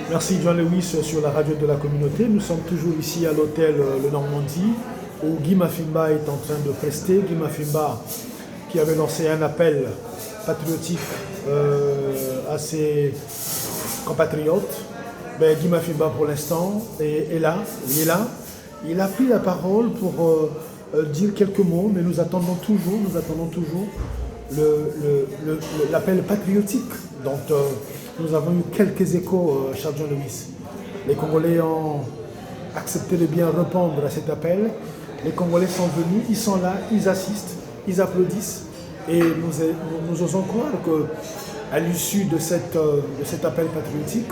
Merci John Lewis sur la radio de la communauté. Nous sommes toujours ici à l'hôtel Le Normandie où Guy Mafimba est en train de prester. Guy Mafimba qui avait lancé un appel patriotique à ses compatriotes. Guy Mafimba pour l'instant est là, il est là. Il a pris la parole pour dire quelques mots, mais nous attendons toujours l'appel patriotique dont nous avons eu quelques échos, cher John Lewis. Les Congolais ont accepté de bien répondre à cet appel. Les Congolais sont venus, ils sont là, ils assistent, ils applaudissent. Et nous osons croire qu'à l'issue de cet appel patriotique,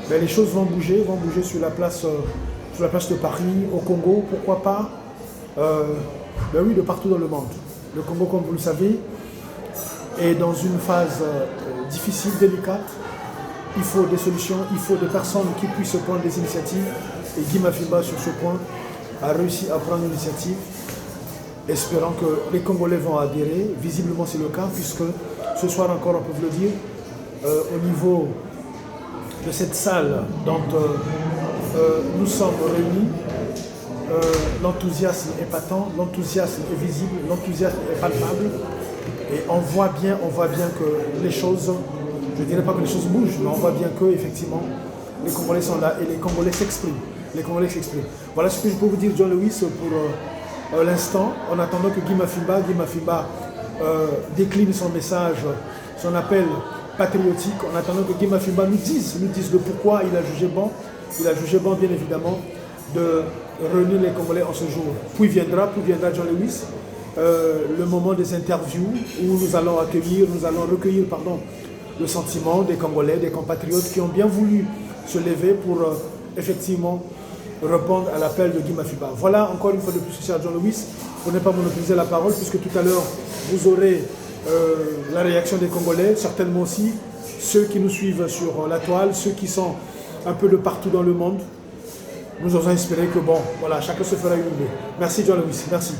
les choses vont bouger sur la place de Paris, au Congo, pourquoi pas, oui, de partout dans le monde. Le Congo, comme vous le savez, est dans une phase difficile, délicate. Il faut des solutions, il faut des personnes qui puissent prendre des initiatives. Et Guy Mafimba, sur ce point, a réussi à prendre l'initiative, espérant que les Congolais vont adhérer. Visiblement, c'est le cas, puisque ce soir encore, on peut le dire, au niveau de cette salle dont nous sommes réunis, l'enthousiasme est patent, l'enthousiasme est visible, l'enthousiasme est palpable. Et on voit bien que les choses, je ne dirais pas que les choses bougent, mais on voit bien que effectivement les Congolais sont là et les Congolais s'expriment. Voilà ce que je peux vous dire, John Lewis, pour l'instant, en attendant que Guy Mafimba décline son message, son appel patriotique, en attendant que Guy Mafimba nous dise de pourquoi il a jugé bon. Il a jugé bon, bien évidemment, de réunir les Congolais en ce jour. Puis viendra John Lewis, le moment des interviews où nous allons recueillir le sentiment des Congolais, des compatriotes qui ont bien voulu se lever pour effectivement répondre à l'appel de Guy Mafimba. Voilà encore une fois de plus, cher John Lewis, pour ne pas monopoliser la parole, puisque tout à l'heure vous aurez la réaction des Congolais, certainement aussi ceux qui nous suivent sur la toile, ceux qui sont un peu de partout dans le monde. Nous osons espérer que chacun se fera une idée. Merci John Lewis, merci.